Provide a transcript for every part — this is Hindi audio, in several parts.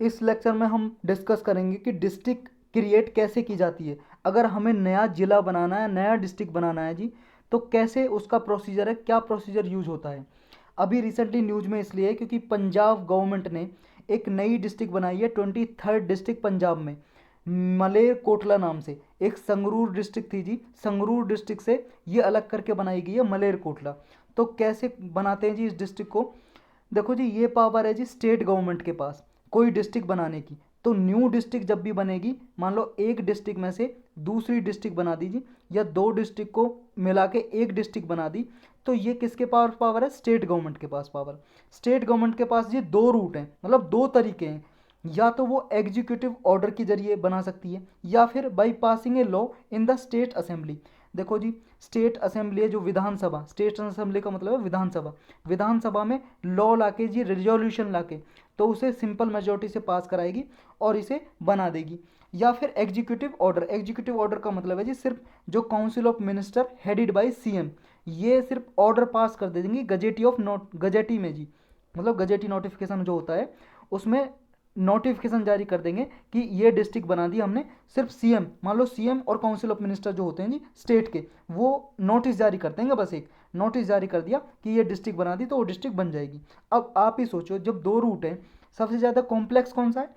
इस लेक्चर में हम डिस्कस करेंगे कि डिस्ट्रिक्ट क्रिएट कैसे की जाती है। अगर हमें नया ज़िला बनाना है, नया डिस्ट्रिक्ट बनाना है जी, तो कैसे उसका प्रोसीजर है, क्या प्रोसीजर यूज होता है। अभी रिसेंटली न्यूज में इसलिए है क्योंकि पंजाब गवर्नमेंट ने एक नई डिस्ट्रिक्ट बनाई है, 23rd डिस्ट्रिक्ट पंजाब में, मलेर कोटला नाम से। एक संगरूर डिस्ट्रिक्ट थी जी, संगरूर डिस्ट्रिक्ट से ये अलग करके बनाई गई है मलेर कोटला। तो कैसे बनाते हैं जी इस डिस्ट्रिक्ट को। देखो जी, ये पावर है जी स्टेट गवर्नमेंट के पास कोई डिस्ट्रिक्ट बनाने की। तो न्यू डिस्ट्रिक्ट जब भी बनेगी, मान लो एक डिस्ट्रिक्ट में से दूसरी डिस्ट्रिक्ट बना दीजिए, या दो डिस्ट्रिक्ट को मिला के एक डिस्ट्रिक्ट बना दी, तो ये किसके पास पावर है, स्टेट गवर्नमेंट के पास पावर। स्टेट गवर्नमेंट के पास ये दो रूट हैं, मतलब दो तरीके हैं। या तो वो एग्जीक्यूटिव ऑर्डर के जरिए बना सकती है, या फिर by passing a law in the state assembly. देखो जी, स्टेट असेंबली है जो विधानसभा, स्टेट असेंबली का मतलब है विधानसभा। विधानसभा में लॉ लाके जी, रिजोल्यूशन लाके, तो उसे सिंपल मेजोरिटी से पास कराएगी और इसे बना देगी। या फिर एग्जीक्यूटिव ऑर्डर, एग्जीक्यूटिव ऑर्डर का मतलब है जी सिर्फ जो council of minister headed by CM, ये सिर्फ ऑर्डर पास कर दे देंगे गजेटी ऑफ नोट, गजेटी में जी, मतलब गजेटी नोटिफिकेशन जो होता है उसमें नोटिफिकेशन जारी कर देंगे कि ये डिस्ट्रिक्ट बना दी हमने। सिर्फ सीएम, मान लो सीएम और काउंसिल ऑफ मिनिस्टर जो होते हैं जी स्टेट के, वो नोटिस जारी कर देंगे, बस एक नोटिस जारी कर दिया कि ये डिस्ट्रिक्ट बना दी, तो वो डिस्ट्रिक्ट बन जाएगी। अब आप ही सोचो, जब दो रूट हैं, सबसे ज़्यादा कॉम्प्लेक्स कौन सा है,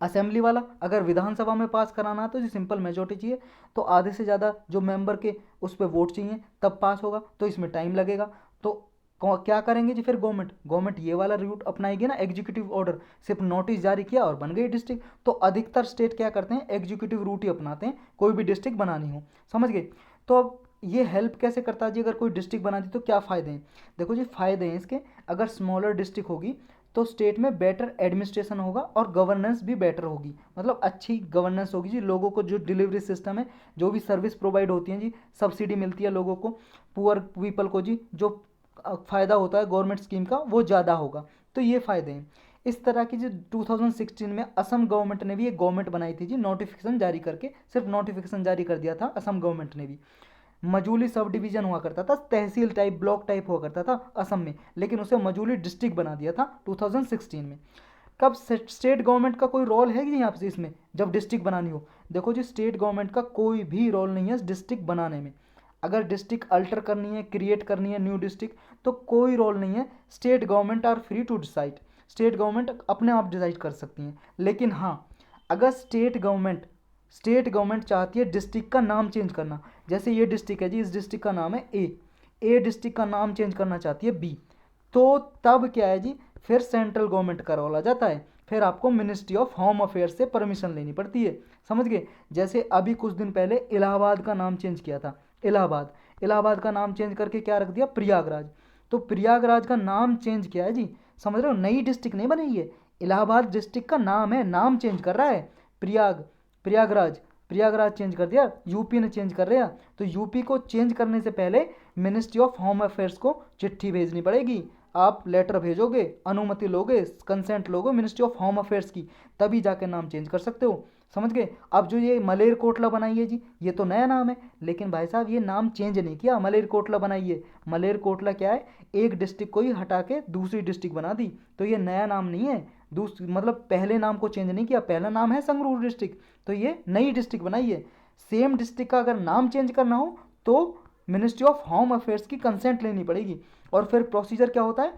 असेंबली वाला। अगर विधानसभा में पास कराना है तो जी सिंपल मेजोरिटी चाहिए, तो आधे से ज़्यादा जो मेंबर के उस पर वोट चाहिए तब पास होगा, तो इसमें टाइम लगेगा। तो क्या करेंगे जी फिर गवर्नमेंट, गवर्नमेंट ये वाला रूट अपनाएगी ना, एग्जीक्यूटिव ऑर्डर, सिर्फ नोटिस जारी किया और बन गई डिस्ट्रिक्ट। तो अधिकतर स्टेट क्या करते हैं, एग्जीक्यूटिव रूट ही अपनाते हैं कोई भी डिस्ट्रिक्ट बनानी हो, समझ गए। तो अब ये हेल्प कैसे करता है जी, अगर कोई डिस्ट्रिक्ट बना दी तो क्या फ़ायदे हैं। देखो जी, फ़ायदे हैं इसके, अगर स्मॉलर डिस्ट्रिक्ट होगी तो स्टेट में बेटर एडमिनिस्ट्रेशन होगा और गवर्नेंस भी बेटर होगी, मतलब अच्छी गवर्नेंस होगी जी। लोगों को जो डिलीवरी सिस्टम है, जो भी सर्विस प्रोवाइड होती है जी, सब्सिडी मिलती है लोगों को, पुअर पीपल को जी, जो फ़ायदा होता है गवर्नमेंट स्कीम का वो ज़्यादा होगा। तो ये फ़ायदे हैं। इस तरह की जो 2016 में असम गवर्नमेंट ने भी एक गवर्नमेंट बनाई थी जी, नोटिफिकेशन जारी करके, सिर्फ नोटिफिकेशन जारी कर दिया था असम गवर्नमेंट ने भी। मजूली सब डिवीजन हुआ करता था, तहसील टाइप, ब्लॉक टाइप हुआ करता था असम में, लेकिन उसे मजूली डिस्ट्रिक्ट बना दिया था 2016 में। कब स्टेट गवर्नमेंट का कोई रोल है कि नहीं आपसे इसमें, जब डिस्ट्रिक्ट बनानी हो। देखो जी, स्टेट गवर्नमेंट का कोई भी रोल नहीं है डिस्ट्रिक्ट बनाने में। अगर डिस्ट्रिक्ट अल्टर करनी है, क्रिएट करनी है न्यू डिस्ट्रिक्ट, तो कोई रोल नहीं है, state government are free to decide, state government अपने आप डिसाइड कर सकती हैं। लेकिन हाँ, अगर स्टेट गवर्नमेंट चाहती है डिस्ट्रिक्ट का नाम चेंज करना, जैसे ये डिस्ट्रिक्ट है जी, इस डिस्ट्रिक्ट का नाम है ए डिस्ट्रिक्ट का नाम चेंज करना चाहती है बी, तो तब क्या है जी, फिर सेंट्रल गवर्नमेंट का रोल आ जाता है, फिर आपको मिनिस्ट्री ऑफ होम अफेयर्स से परमिशन लेनी पड़ती है, समझ गए। जैसे अभी कुछ दिन पहले इलाहाबाद का नाम चेंज किया था, इलाहाबाद, इलाहाबाद का नाम चेंज करके क्या रख दिया, प्रयागराज। तो प्रयागराज का नाम चेंज किया है जी, समझ रहे हो, नई डिस्ट्रिक्ट नहीं बनी है, इलाहाबाद डिस्ट्रिक्ट का नाम है, नाम चेंज कर रहा है, प्रयागराज, प्रयागराज चेंज कर दिया, यूपी ने चेंज कर दिया। तो यूपी को चेंज करने से पहले मिनिस्ट्री ऑफ होम अफेयर्स को चिट्ठी भेजनी पड़ेगी, आप लेटर भेजोगे, अनुमति लोगे, कंसेंट लोगे मिनिस्ट्री ऑफ होम अफेयर्स की, तभी जाके नाम चेंज कर सकते हो, समझ गए। अब जो ये मलेर कोटला बनाई है जी, ये तो नया नाम है, लेकिन भाई साहब ये नाम चेंज नहीं किया, मलेर कोटला बनाई है। मलेर कोटला क्या है, एक डिस्ट्रिक्ट को ही हटा के दूसरी डिस्ट्रिक्ट बना दी, तो ये नया नाम नहीं है। दूसरी मतलब पहले नाम को चेंज नहीं किया, पहला नाम है संगरूर डिस्ट्रिक्ट, तो ये नई डिस्ट्रिक्ट बनाई है। सेम डिस्ट्रिक्ट का अगर नाम चेंज करना हो तो मिनिस्ट्री ऑफ होम अफेयर्स की कंसेंट लेनी पड़ेगी। और फिर प्रोसीजर क्या होता है,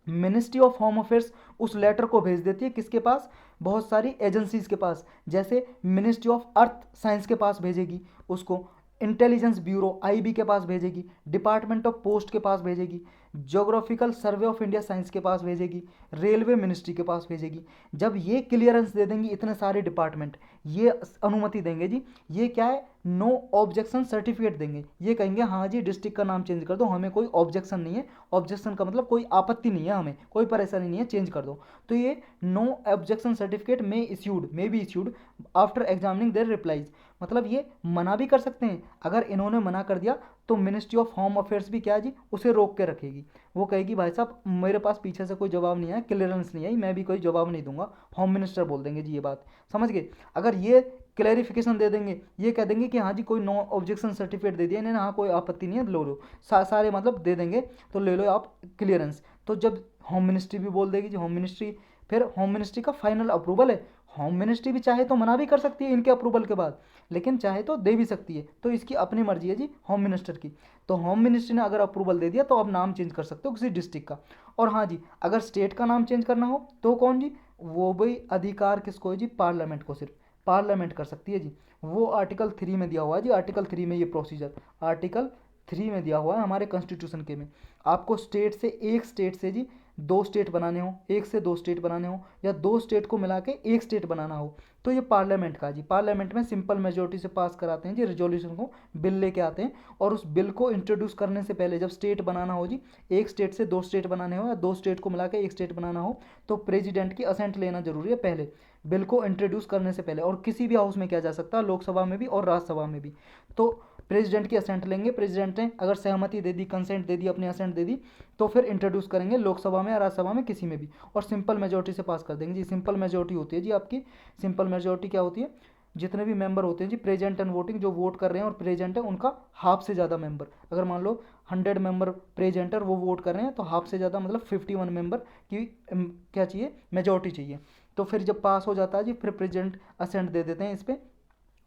मिनिस्ट्री ऑफ होम अफेयर्स उस लेटर को भेज देती है किसके पास, बहुत सारी एजेंसीज के पास, जैसे मिनिस्ट्री ऑफ अर्थ साइंस के पास भेजेगी उसको, इंटेलिजेंस ब्यूरो आईबी के पास भेजेगी, डिपार्टमेंट ऑफ पोस्ट के पास भेजेगी, geographical survey of India science के पास भेजेगी, रेलवे मिनिस्ट्री के पास भेजेगी। जब ये क्लियरेंस दे देंगी इतने सारे डिपार्टमेंट, ये अनुमति देंगे जी, ये क्या है, नो ऑब्जेक्शन सर्टिफिकेट देंगे, ये कहेंगे हाँ जी डिस्ट्रिक्ट का नाम चेंज कर दो, हमें कोई ऑब्जेक्शन नहीं है, ऑब्जेक्शन का मतलब कोई आपत्ति नहीं है, हमें कोई परेशानी नहीं है, चेंज कर दो। तो ये no objection certificate may be issued after examining their replies, मतलब ये मना भी कर सकते हैं। अगर इन्होंने मना कर दिया तो मिनिस्ट्री ऑफ होम अफेयर्स भी क्या जी, उसे रोक के रखेगी, वो कहेगी भाई साहब मेरे पास पीछे से कोई जवाब नहीं आया, क्लियरेंस नहीं आई, मैं भी कोई जवाब नहीं दूंगा, होम मिनिस्टर बोल देंगे जी ये बात, समझ गए। अगर ये क्लैरिफिकेशन दे देंगे, ये कह देंगे कि हाँ जी कोई नो ऑब्जेक्शन सर्टिफिकेट दे दिया इन्होंने, हाँ कोई आपत्ति नहीं है, लो लो, सारे मतलब दे देंगे, तो ले लो आप क्लियरेंस। तो जब होम मिनिस्ट्री भी बोल देगी जी, होम मिनिस्ट्री फिर होम मिनिस्ट्री का फाइनल अप्रूवल है। होम मिनिस्ट्री भी चाहे तो मना भी कर सकती है इनके अप्रूवल के बाद, लेकिन चाहे तो दे भी सकती है, तो इसकी अपनी मर्जी है जी होम मिनिस्टर की। तो होम मिनिस्ट्री ने अगर अप्रूवल दे दिया तो आप नाम चेंज कर सकते हो किसी डिस्ट्रिक्ट का। और हाँ जी, अगर स्टेट का नाम चेंज करना हो तो कौन जी, वो भी अधिकार किसको है जी, पार्लियामेंट को, सिर्फ पार्लियामेंट कर सकती है जी। वो आर्टिकल 3 में दिया हुआ है जी, आर्टिकल 3 में ये प्रोसीजर आर्टिकल 3 में दिया हुआ है हमारे कॉन्स्टिट्यूशन के में। आपको स्टेट से, एक स्टेट से जी 2 स्टेट बनाने हो, एक से 2 स्टेट बनाने हो, या 2 स्टेट को मिला के एक स्टेट बनाना हो, तो ये पार्लियामेंट का जी, पार्लियामेंट में सिंपल मेजोरिटी से पास कराते हैं जी रेजोल्यूशन को, बिल लेके आते हैं। और उस बिल को इंट्रोड्यूस करने से पहले, जब स्टेट बनाना हो जी, एक स्टेट से 2 स्टेट बनाने हो या 2 स्टेट को मिला के एक स्टेट बनाना हो, तो प्रेसिडेंट की असेंट लेना जरूरी है पहले, बिल को इंट्रोड्यूस करने से पहले। और किसी भी हाउस में किया जा सकता है, लोकसभा में भी और राज्यसभा में भी। तो प्रेसिडेंट की असेंट लेंगे, प्रेसिडेंट ने अगर सहमति दे दी, कंसेंट दे दी, अपनी असेंट दे दी, तो फिर इंट्रोड्यूस करेंगे लोकसभा में या राज्यसभा में, किसी में भी, और सिंपल मेजोरिटी से पास कर देंगे जी। सिंपल मेजोरिटी होती है जी आपकी, सिंपल मेजोरिटी क्या होती है, जितने भी मेंबर होते हैं जी प्रेजेंट एंड वोटिंग, जो वोट कर रहे हैं और प्रेजेंट है, उनका हाफ से ज़्यादा मेंबर। अगर मान लो 100 मेंबर प्रेजेंट है और वो वोट कर रहे हैं, तो हाफ से ज़्यादा मतलब 51 मेंबर की क्या चाहिए, मेजोरिटी चाहिए। तो फिर जब पास हो जाता है जी, फिर प्रेजेंट असेंट दे देते हैं इस पर,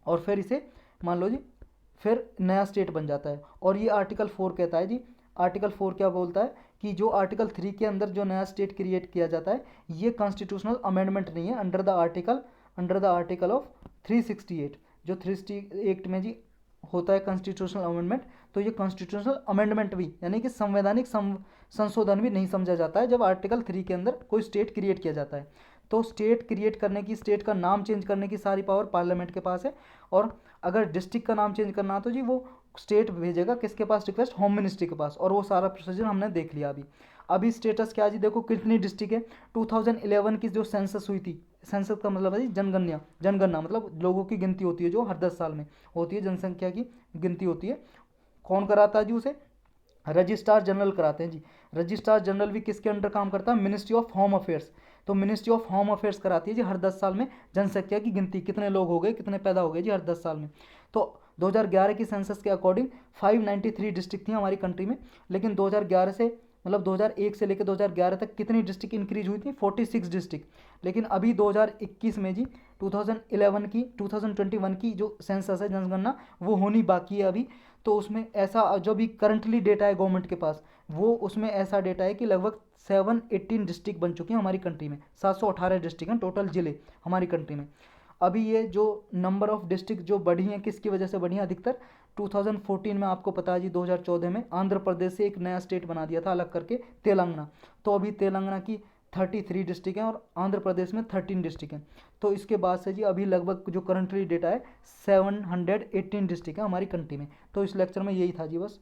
और फिर इसे मान लो जी, फिर नया स्टेट बन जाता है। और ये आर्टिकल 4 कहता है जी, आर्टिकल 4 क्या बोलता है कि जो आर्टिकल 3 के अंदर जो नया स्टेट क्रिएट किया जाता है, ये कॉन्स्टिट्यूशनल अमेंडमेंट नहीं है, अंडर द आर्टिकल ऑफ 368, जो 368 में जी होता है कॉन्स्टिट्यूशनल अमेंडमेंट। तो ये कॉन्स्टिट्यूशनल अमेंडमेंट भी, यानी कि संवैधानिक संशोधन भी नहीं समझा जाता है जब आर्टिकल 3 के अंदर कोई स्टेट क्रिएट किया जाता है। तो स्टेट क्रिएट करने की, स्टेट का नाम चेंज करने की सारी पावर पार्लियामेंट के पास है। और अगर डिस्ट्रिक्ट का नाम चेंज करना है तो जी वो स्टेट भेजेगा किसके पास रिक्वेस्ट, होम मिनिस्ट्री के पास। और वो सारा प्रोसीजर हमने देख लिया अभी स्टेटस क्या जी, देखो कितनी डिस्ट्रिक्ट है। 2011 की जो सेंसस हुई थी, सेंसस का मतलब है जी जनगणना, जनगणना मतलब लोगों की गिनती होती है जो हर 10 साल में होती है, जनसंख्या की गिनती होती है। कौन कराता है जी उसे, रजिस्ट्रार जनरल कराते हैं जी। रजिस्ट्रार जनरल भी किसके अंडर काम करता है, मिनिस्ट्री ऑफ होम अफेयर्स। तो मिनिस्ट्री ऑफ होम अफेयर्स कराती है जी हर 10 साल में जनसंख्या की गिनती, कितने लोग हो गए, कितने पैदा हो गए जी हर 10 साल में। तो 2011 की सेंसस के अकॉर्डिंग 593 डिस्ट्रिक्ट थी हमारी कंट्री में, लेकिन 2011 से मतलब 2001 से लेकर 2011 तक कितनी डिस्ट्रिक्ट इंक्रीज हुई थी, 46 डिस्ट्रिक्ट। लेकिन अभी 2021 में जी 2021 की जो सेंसस है, जनगणना, वो होनी बाकी है अभी। तो उसमें ऐसा जो भी करंटली डेटा है गवर्नमेंट के पास, वो उसमें ऐसा डेटा है कि लगभग 718 डिस्ट्रिक्ट बन चुकी हैं हमारी कंट्री में, 718 डिस्ट्रिक्ट हैं टोटल जिले हमारी कंट्री में। अभी ये जो नंबर ऑफ डिस्ट्रिक्ट जो बढ़ी हैं, किसकी वजह से बढ़ी हैं अधिकतर, 2014 में आपको पता है जी, 2014 में आंध्र प्रदेश से एक नया स्टेट बना दिया था अलग करके, तेलंगाना। तो अभी तेलंगाना की 33 डिस्ट्रिक्ट हैं और आंध्र प्रदेश में 13 डिस्ट्रिक्ट हैं। तो इसके बाद से जी अभी लगभग जो करंटली डेटा है 718 डिस्ट्रिक्ट है हमारी कंट्री में। तो इस लेक्चर में यही था जी बस।